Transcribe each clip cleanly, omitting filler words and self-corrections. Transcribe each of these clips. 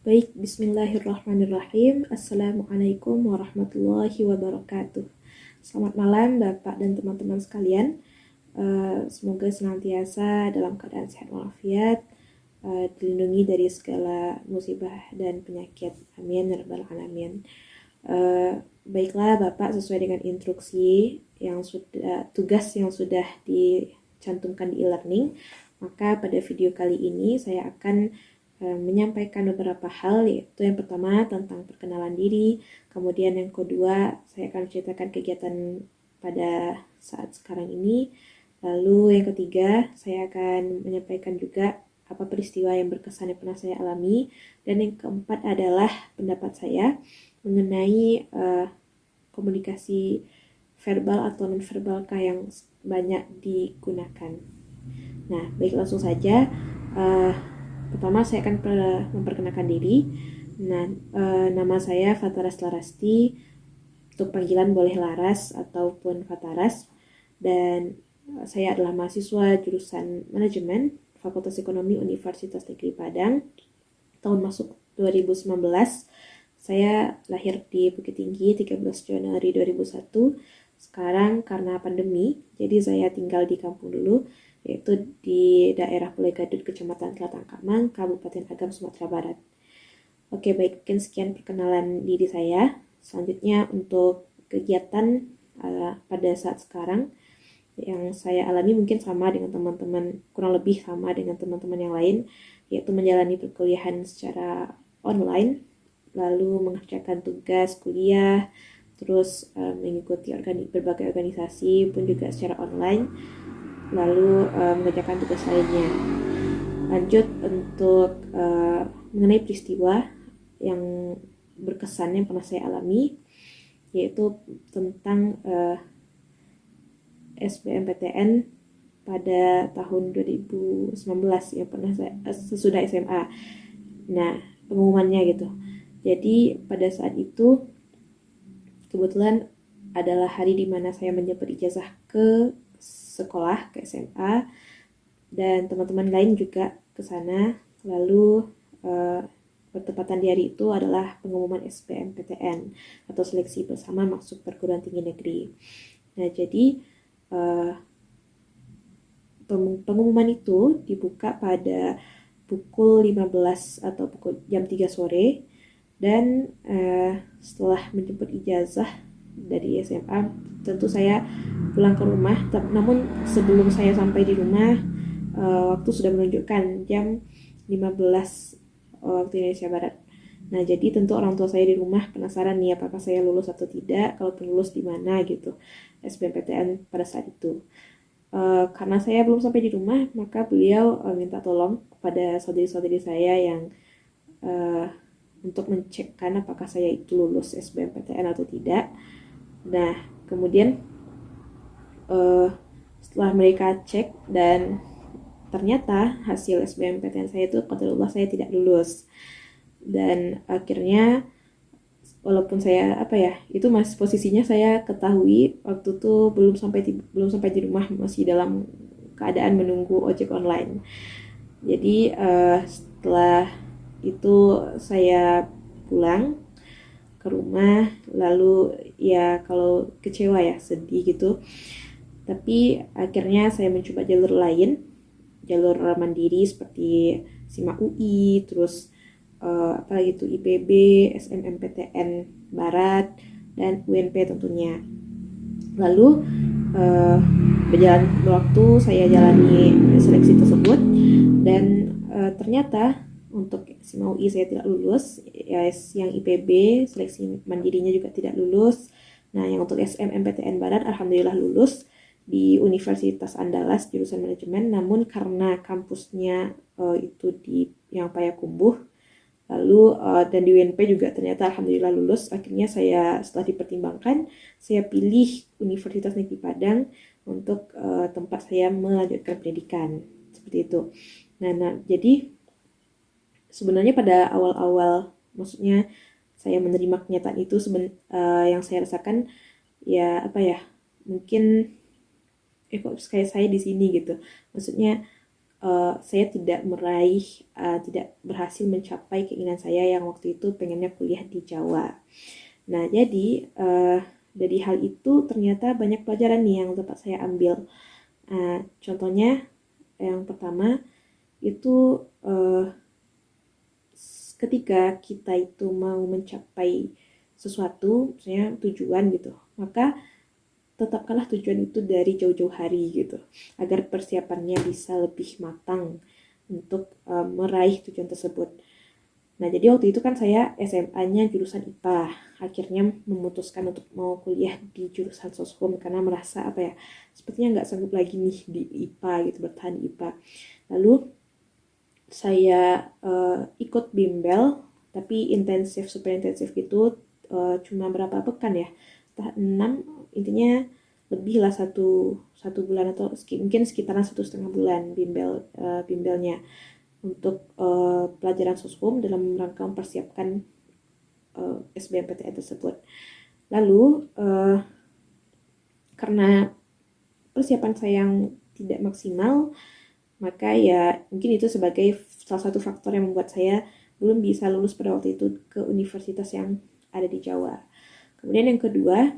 Baik, bismillahirrahmanirrahim. Assalamualaikum warahmatullahi wabarakatuh. Selamat malam Bapak dan teman-teman sekalian. Semoga senantiasa dalam keadaan sehat walafiat, dilindungi dari segala musibah dan penyakit. Amin ya rabbal alamin. Baiklah Bapak, sesuai dengan instruksi yang sudah tugas yang sudah dicantumkan di e-learning, maka pada video kali ini saya akan menyampaikan beberapa hal, yaitu yang pertama tentang perkenalan diri, kemudian yang kedua saya akan menceritakan kegiatan pada saat sekarang ini, lalu yang ketiga saya akan menyampaikan juga apa peristiwa yang berkesan yang pernah saya alami, dan yang keempat adalah pendapat saya mengenai komunikasi verbal atau non-verbalkah yang banyak digunakan. Nah, baik, langsung saja. Pertama saya akan memperkenalkan diri. Nah, nama saya Fataras Larasti. Untuk panggilan boleh Laras ataupun Fataras. Dan saya adalah mahasiswa jurusan manajemen Fakultas Ekonomi Universitas Negeri Padang. Tahun masuk 2019. Saya lahir di Bukit Tinggi 13 Januari 2001. Sekarang karena pandemi, jadi saya tinggal di kampung dulu, yaitu di daerah Pulau Gadut, Kecamatan Tlatangkamang, Kabupaten Agam, Sumatera Barat. Oke, baik, mungkin sekian perkenalan diri saya. Selanjutnya untuk kegiatan pada saat sekarang yang saya alami mungkin sama dengan teman-teman, kurang lebih sama dengan teman-teman yang lain, yaitu menjalani perkuliahan secara online, lalu mengerjakan tugas kuliah, terus mengikuti berbagai organisasi pun juga secara online, lalu mengerjakan tugas lainnya. Lanjut untuk mengenai peristiwa yang berkesan yang pernah saya alami, yaitu tentang SBMPTN pada tahun 2019 yang pernah saya sesudah SMA. Nah, pengumumannya gitu. Jadi pada saat itu kebetulan adalah hari dimana saya menjemput ijazah ke sekolah, ke SMA, dan teman-teman lain juga ke sana. Lalu bertepatan di hari itu adalah pengumuman SBMPTN atau seleksi bersama masuk perguruan tinggi negeri. Nah, jadi pengumuman itu dibuka pada pukul 15 atau pukul jam 3 sore, dan setelah menjemput ijazah dari SMA, tentu saya pulang ke rumah. Namun sebelum saya sampai di rumah, waktu sudah menunjukkan jam 15 waktu Indonesia Barat. Nah, jadi tentu orang tua saya di rumah penasaran nih apakah saya lulus atau tidak, kalaupun lulus di mana gitu SBMPTN pada saat itu. Karena saya belum sampai di rumah, maka beliau minta tolong kepada saudari-saudari saya yang untuk mencekkan apakah saya itu lulus SBMPTN atau tidak. Nah, kemudian setelah mereka cek dan ternyata hasil SBMPTN saya itu qadarullah saya tidak lulus. Dan akhirnya walaupun saya itu masih posisinya saya ketahui waktu itu belum sampai di rumah, masih dalam keadaan menunggu ojek online. Jadi setelah itu saya pulang ke rumah, lalu ya kalau kecewa ya, sedih gitu. Tapi akhirnya saya mencoba jalur lain, jalur mandiri seperti SIMA UI, terus IPB, SNMPTN Barat, dan UNP tentunya. Lalu berjalan waktu saya jalani seleksi tersebut, dan ternyata untuk SIMA UI saya tidak lulus, ya, yang IPB seleksi mandirinya juga tidak lulus. Nah, yang untuk SNMPTN Barat alhamdulillah lulus di Universitas Andalas jurusan manajemen, namun karena kampusnya itu di yang Payakumbuh, lalu dan di UNP juga ternyata alhamdulillah lulus. Akhirnya saya setelah dipertimbangkan, saya pilih Universitas Negeri Padang untuk tempat saya melanjutkan pendidikan, seperti itu. Nah, jadi sebenarnya pada awal-awal, maksudnya saya menerima kenyataan itu, yang saya rasakan ya mungkin kok kayak saya di sini gitu. Maksudnya saya tidak tidak berhasil mencapai keinginan saya yang waktu itu pengennya kuliah di Jawa. Nah, jadi dari hal itu ternyata banyak pelajaran nih yang dapat saya ambil. Contohnya yang pertama itu ketika kita itu mau mencapai sesuatu, misalnya tujuan gitu, maka tetapkanlah tujuan itu dari jauh-jauh hari gitu, agar persiapannya bisa lebih matang untuk meraih tujuan tersebut. Nah, jadi waktu itu kan saya SMA-nya jurusan IPA. Akhirnya memutuskan untuk mau kuliah di jurusan Soshum karena merasa sepertinya nggak sanggup lagi nih di IPA gitu, bertahan di IPA. Lalu saya ikut bimbel, tapi super intensif gitu, cuma berapa pekan ya, entah 6, intinya lebih lah satu bulan atau mungkin sekitaran 1,5 bulan bimbelnya untuk pelajaran soshum dalam rangka mempersiapkan SBMPTN tersebut. Lalu karena persiapan saya yang tidak maksimal, maka ya mungkin itu sebagai salah satu faktor yang membuat saya belum bisa lulus pada waktu itu ke universitas yang ada di Jawa. Kemudian yang kedua,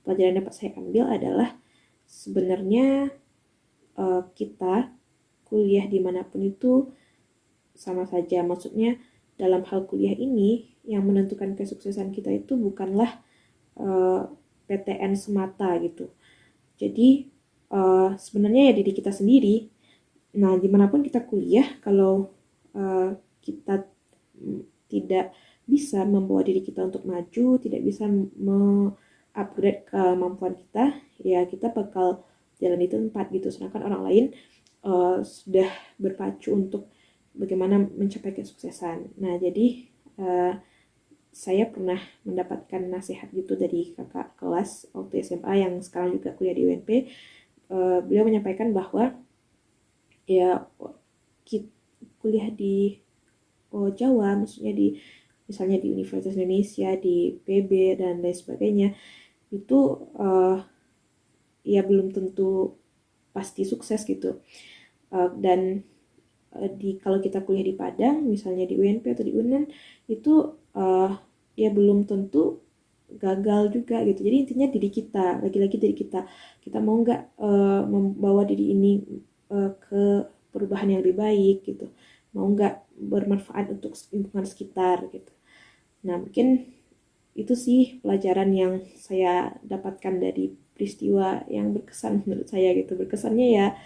pelajaran yang dapat saya ambil adalah sebenarnya kita kuliah dimanapun itu sama saja. Maksudnya dalam hal kuliah ini yang menentukan kesuksesan kita itu bukanlah PTN semata gitu. Jadi sebenarnya ya diri kita sendiri. Nah, dimanapun kita kuliah, kalau kita tidak bisa membawa diri kita untuk maju, tidak bisa upgrade kemampuan kita, ya kita bakal jalan di tempat gitu. Sedangkan orang lain sudah berpacu untuk bagaimana mencapai kesuksesan. Nah, jadi saya pernah mendapatkan nasihat gitu dari kakak kelas waktu SMA yang sekarang juga kuliah di UNP. Beliau menyampaikan bahwa ya kuliah di Jawa, maksudnya misalnya di Universitas Indonesia, di PB dan lain sebagainya, itu ya belum tentu pasti sukses gitu. Dan kalau kita kuliah di Padang, misalnya di UNP atau di UNAN, itu ya belum tentu gagal juga gitu. Jadi intinya diri kita, lagi-lagi diri kita mau nggak membawa diri ini ke perubahan yang lebih baik gitu, mau nggak bermanfaat untuk lingkungan sekitar gitu. Nah, mungkin itu sih pelajaran yang saya dapatkan dari peristiwa yang berkesan menurut saya gitu. Berkesannya ya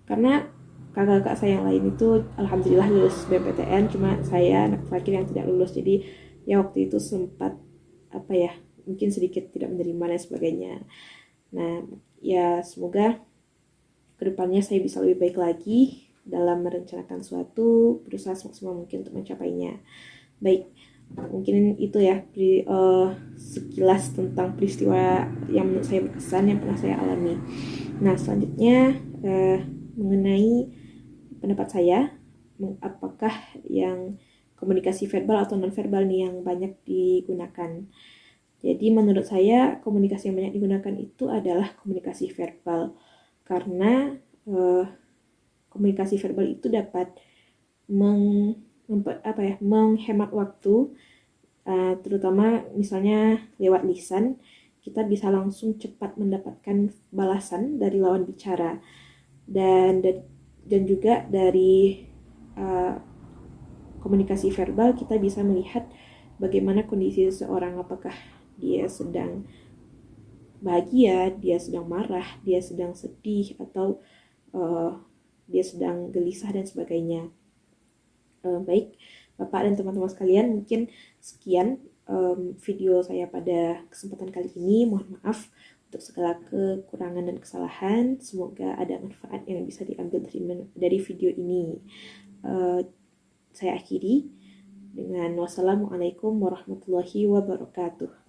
karena kakak-kakak saya yang lain itu alhamdulillah lulus BMPTN, cuma saya anak terakhir yang tidak lulus. Jadi ya waktu itu sempat mungkin sedikit tidak menerima dan sebagainya. Nah, ya semoga kedepannya saya bisa lebih baik lagi dalam merencanakan suatu, berusaha semaksimal mungkin untuk mencapainya. Baik, mungkin itu ya sekilas tentang peristiwa yang menurut saya berkesan yang pernah saya alami. Nah, selanjutnya mengenai pendapat saya, apakah yang komunikasi verbal atau non-verbal nih yang banyak digunakan. Jadi menurut saya komunikasi yang banyak digunakan itu adalah komunikasi verbal, karena komunikasi verbal itu dapat menghemat waktu, terutama misalnya lewat lisan, kita bisa langsung cepat mendapatkan balasan dari lawan bicara, dan juga dari komunikasi verbal kita bisa melihat bagaimana kondisi seseorang, apakah dia sedang bahagia, dia sedang marah, dia sedang sedih, atau dia sedang gelisah dan sebagainya. Baik, Bapak dan teman-teman sekalian, mungkin sekian video saya pada kesempatan kali ini. Mohon maaf untuk segala kekurangan dan kesalahan. Semoga ada manfaat yang bisa diambil dari video ini. Saya akhiri dengan wassalamualaikum warahmatullahi wabarakatuh.